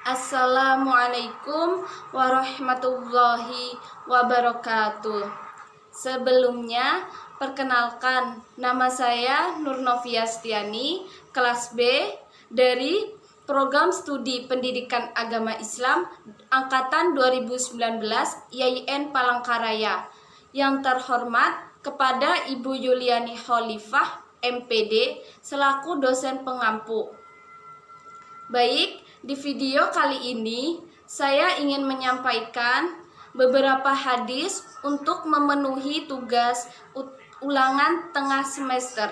Assalamualaikum warahmatullahi wabarakatuh. Sebelumnya, perkenalkan, nama saya Nur Novia Stiani, kelas B dari Program Studi Pendidikan Agama Islam Angkatan 2019 YIN Palangkaraya. Yang terhormat kepada Ibu Yuliani Khalifah, MPD, selaku dosen pengampu. Baik, di video kali ini saya ingin menyampaikan beberapa hadis untuk memenuhi tugas ulangan tengah semester.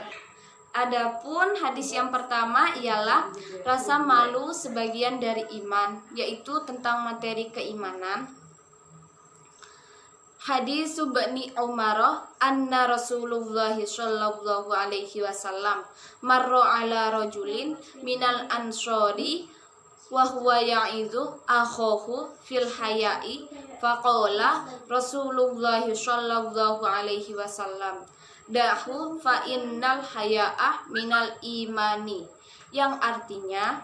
Adapun hadis yang pertama ialah rasa malu sebagian dari iman, yaitu tentang materi keimanan. Hadis Bani Umar anna Rasulullah sallallahu alaihi wasallam marra ala rajulin minal ansori wa huwa ya'idhu akhahu fil haya'i faqala Rasulullah sallallahu alaihi wasallam dahu fa innal haya'a minal imani, yang artinya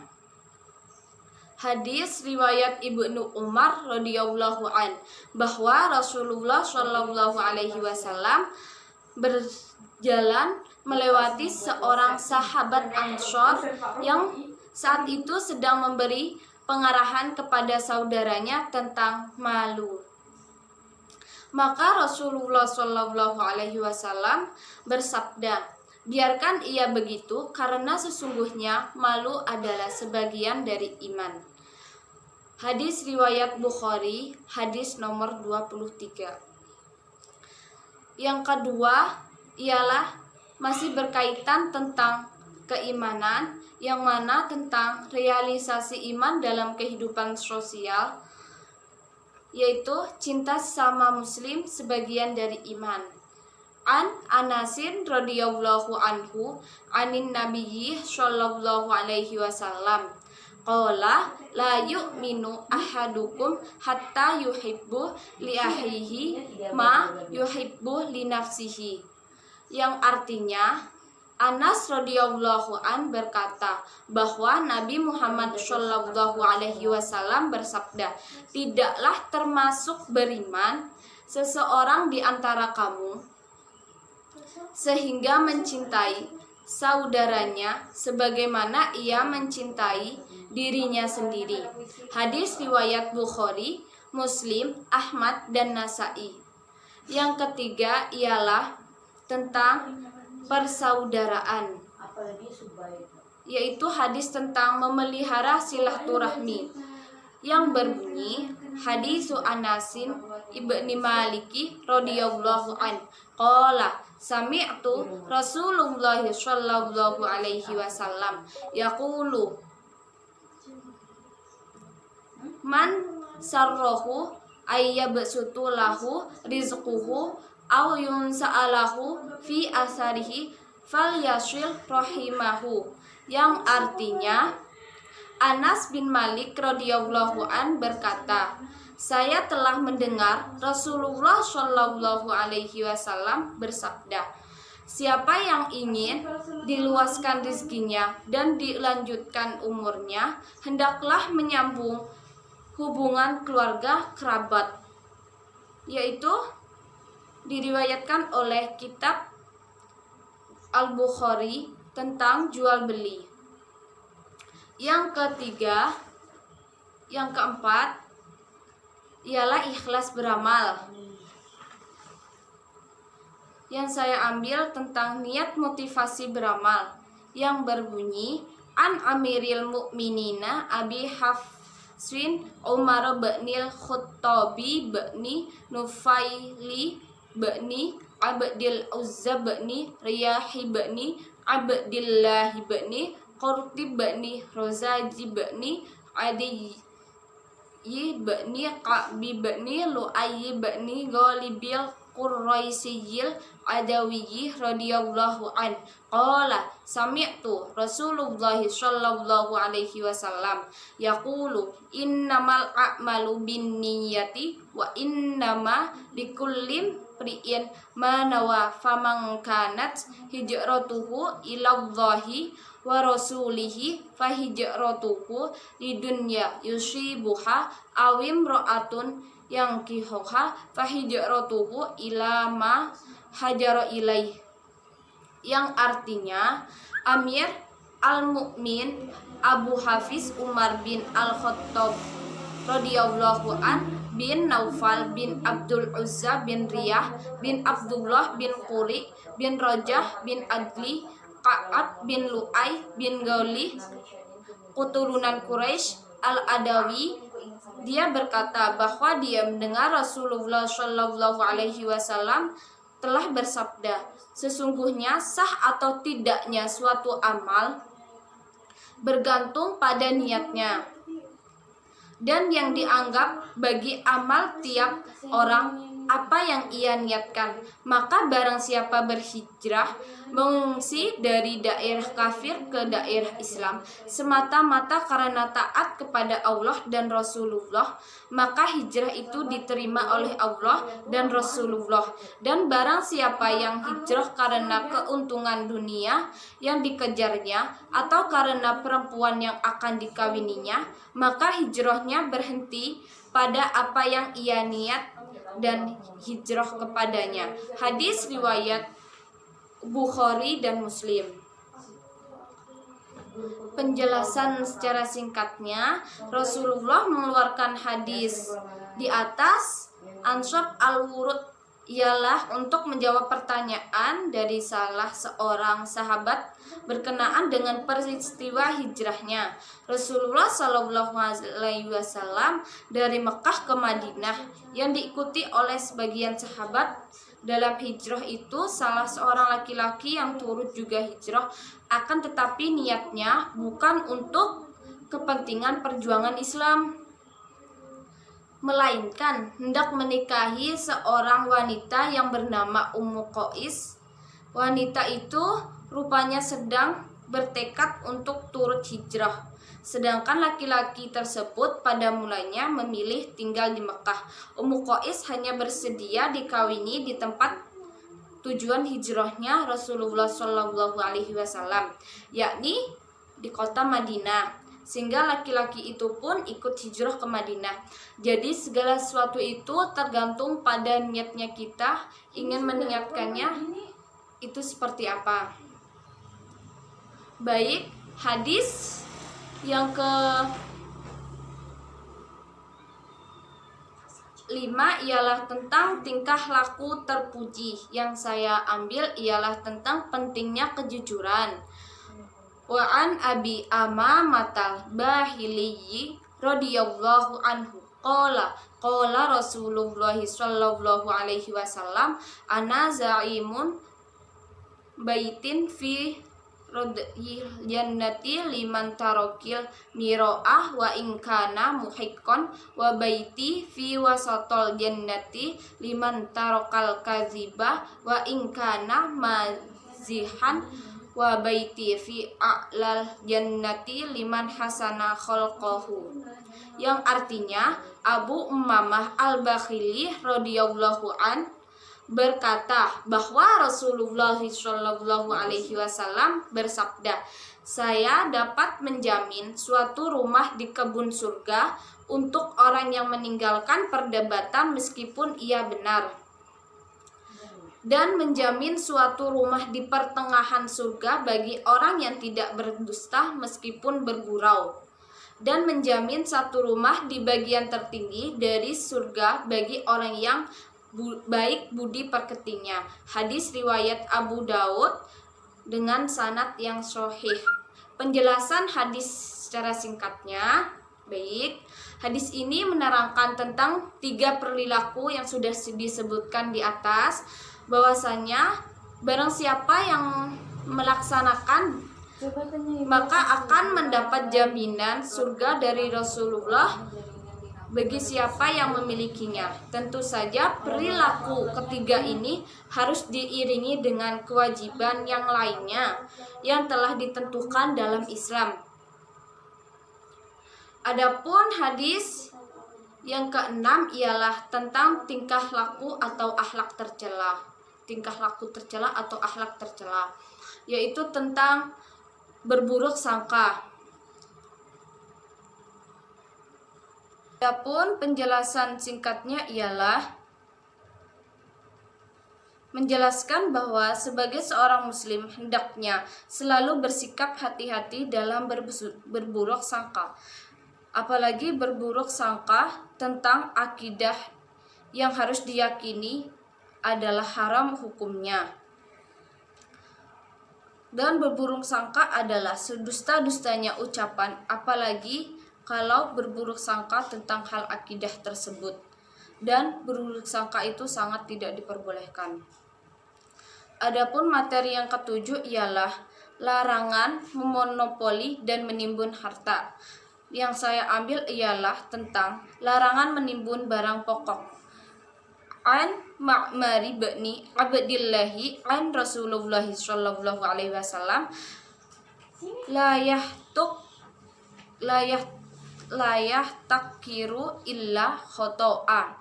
hadis riwayat Ibnu Umar radhiyallahu an bahwa Rasulullah shallallahu alaihi wasallam berjalan melewati seorang sahabat Ansor yang saat itu sedang memberi pengarahan kepada saudaranya tentang malu. Maka Rasulullah shallallahu alaihi wasallam bersabda, "Biarkan ia begitu, karena sesungguhnya malu adalah sebagian dari iman." Hadis riwayat Bukhari, hadis nomor 23. Yang kedua ialah masih berkaitan tentang keimanan, yang mana tentang realisasi iman dalam kehidupan sosial, yaitu cinta sama muslim sebagian dari iman. An Anasin radhiyallahu anhu anin nabiyyi sallallahu alaihi wasallam qala la yu'minu ahadukum hatta yuhibbu li akhihi ma yuhibbu li nafsihi, yang artinya Anas radhiyallahu an berkata bahwa Nabi Muhammad sallallahu alaihi wasallam bersabda, "Tidaklah termasuk beriman seseorang di antara kamu sehingga mencintai saudaranya sebagaimana ia mencintai dirinya sendiri." Hadis riwayat Bukhari, Muslim, Ahmad, dan Nasai. Yang ketiga ialah tentang persaudaraan, yaitu hadis tentang memelihara silaturahmi, yang berbunyi hadis Anasin ibni Maliki radhiyallahu an qala sami'tu Rasulullah sallallahu alaihi wasallam yaqulu man sarrahu ayyabsutu lahu rizquhu aw yunsa'alahu fi asarihi falyashil rahimahu, yang artinya Anas bin Malik radhiyallahu an berkata, "Saya telah mendengar Rasulullah shallallahu alaihi wasallam bersabda, siapa yang ingin diluaskan rezekinya dan dilanjutkan umurnya, hendaklah menyambung hubungan keluarga kerabat," yaitu diriwayatkan oleh kitab Al-Bukhari tentang jual beli. Yang ketiga, yang keempat ialah ikhlas beramal, yang saya ambil tentang niat motivasi beramal, yang berbunyi an Amiril Mukminina Abi Hafsin Umar bin Khattabi bin Nufaili bin Abdil Uzza bin Riyahi bin Abdillah bin Qurtib bin Rozaji bin Adi bin Ka'bi bin Lu'ayy bin Ghalibil Quraisiyil Adawiyyi radhiyallahu an qala sami'tu Rasulullah sallallahu alaihi wasallam yaqulu innamal a'malu binniyati wa innama likulli mri'in manawa faman kanat hijratuhu ilallahi wa rasulihi fa hijratuhu lidunya yusibuha awim ro'atun yang kihoha fa hijratuhu ila ma hajara ilaih, yang artinya Amir al-Mu'min Abu Hafiz Umar bin Al-Khattab radhiyallahu an bin Naufal bin Abdul Uzza bin Riyah bin Abdullah bin Quri bin Rajah bin Adli Ka'ab bin Lu'ay bin Gauli, keturunan Quraisy Al-Adawi. Dia berkata bahwa dia mendengar Rasulullah Shallallahu Alaihi Wasallam telah bersabda, sesungguhnya sah atau tidaknya suatu amal bergantung pada niatnya, dan yang dianggap bagi amal tiap orang apa yang ia niatkan. Maka barang siapa berhijrah mengungsi dari daerah kafir ke daerah Islam semata-mata karena taat kepada Allah dan Rasulullah, maka hijrah itu diterima oleh Allah dan Rasulullah. Dan barang siapa yang hijrah karena keuntungan dunia yang dikejarnya atau karena perempuan yang akan dikawininya, maka hijrahnya berhenti pada apa yang ia niat dan hijrah kepadanya. Hadis riwayat Bukhari dan Muslim. Penjelasan secara singkatnya, Rasulullah mengeluarkan hadis di atas ansab al-wurud ialah untuk menjawab pertanyaan dari salah seorang sahabat berkenaan dengan peristiwa hijrahnya Rasulullah Shallallahu Alaihi Wasallam dari Mekah ke Madinah, yang diikuti oleh sebagian sahabat. Dalam hijrah itu salah seorang laki-laki yang turut juga hijrah, akan tetapi niatnya bukan untuk kepentingan perjuangan Islam, melainkan hendak menikahi seorang wanita yang bernama Ummu Qais. Wanita itu rupanya sedang bertekad untuk turut hijrah, sedangkan laki-laki tersebut pada mulanya memilih tinggal di Mekah. Ummu Qais hanya bersedia dikawini di tempat tujuan hijrahnya Rasulullah Shallallahu Alaihi Wasallam, yakni di kota Madinah, sehingga laki-laki itu pun ikut hijrah ke Madinah. Jadi segala sesuatu itu tergantung pada niatnya kita, ingin meniatkannya itu seperti apa. Baik, hadis yang ke-5 ialah tentang tingkah laku terpuji. Yang saya ambil ialah tentang pentingnya kejujuran. Wa an Abi Amamatal Bahiliyyi radhiyallahu anhu qala Rasulullah sallallahu alaihi wasallam ana zaimun baitin fi jannati liman tarokil miro'ah wa ingkana muhiqqan wa baiti fi wasatol jannati liman tarokal kaziba wa ingkana mazihan wa baiti fi a'lal jannati liman hasana khalqahu, yang artinya Abu Ummamah Al-Bakhili radhiyallahu an berkata bahwa Rasulullah Shallallahu Alaihi Wasallam bersabda, saya dapat menjamin suatu rumah di kebun surga untuk orang yang meninggalkan perdebatan meskipun ia benar, dan menjamin suatu rumah di pertengahan surga bagi orang yang tidak berdusta meskipun bergurau, dan menjamin satu rumah di bagian tertinggi dari surga bagi orang yang baik budi pekertinya. Hadis riwayat Abu Daud dengan sanad yang sahih. Penjelasan hadis secara singkatnya. Baik, hadis ini menerangkan tentang 3 perilaku yang sudah disebutkan di atas, bahwasanya barang siapa yang melaksanakan maka akan mendapat jaminan surga dari Rasulullah bagi siapa yang memilikinya. Tentu saja perilaku ketiga ini harus diiringi dengan kewajiban yang lainnya yang telah ditentukan dalam Islam. Adapun hadis Yang keenam ialah tentang tingkah laku atau akhlak tercela. Tingkah laku tercela atau akhlak tercela, yaitu tentang berburuk sangka. Adapun penjelasan singkatnya ialah menjelaskan bahwa sebagai seorang muslim hendaknya selalu bersikap hati-hati dalam berburuk sangka, apalagi berburuk sangka tentang akidah yang harus diyakini adalah haram hukumnya. Dan berburuk sangka adalah sedusta-dustanya ucapan, apalagi kalau berburuk sangka tentang hal akidah tersebut. Dan berburuk sangka itu sangat tidak diperbolehkan. Adapun materi yang ketujuh ialah larangan memonopoli dan menimbun harta. Yang saya ambil ialah tentang larangan menimbun barang pokok. An Ma'mari bani Abdillahi an Rasulullah sallallahu alaihi wasallam layah takiru illa khoto'a,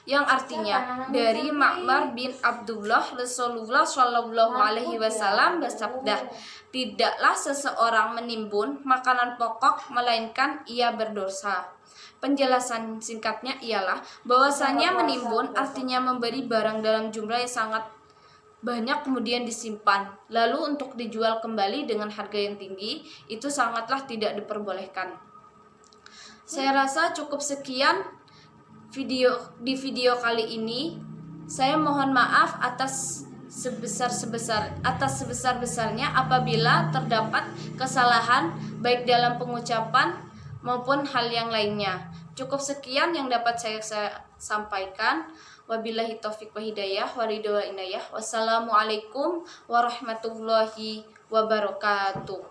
yang artinya dari Ma'mar bin Abdullah, Rasulullah Shallallahu Alaihi Wasallam bersabda, tidaklah seseorang menimbun makanan pokok melainkan ia berdosa. Penjelasan singkatnya ialah bahwasanya menimbun artinya memberi barang dalam jumlah yang sangat banyak kemudian disimpan lalu untuk dijual kembali dengan harga yang tinggi, itu sangatlah tidak diperbolehkan. Saya rasa cukup sekian video kali ini. Saya mohon maaf atas sebesar-besarnya apabila terdapat kesalahan baik dalam pengucapan maupun hal yang lainnya. Cukup sekian yang dapat saya sampaikan. Wabillahi taufiq wa hidayah wa ridha wa inayah. Wassalamualaikum warahmatullahi wabarakatuh.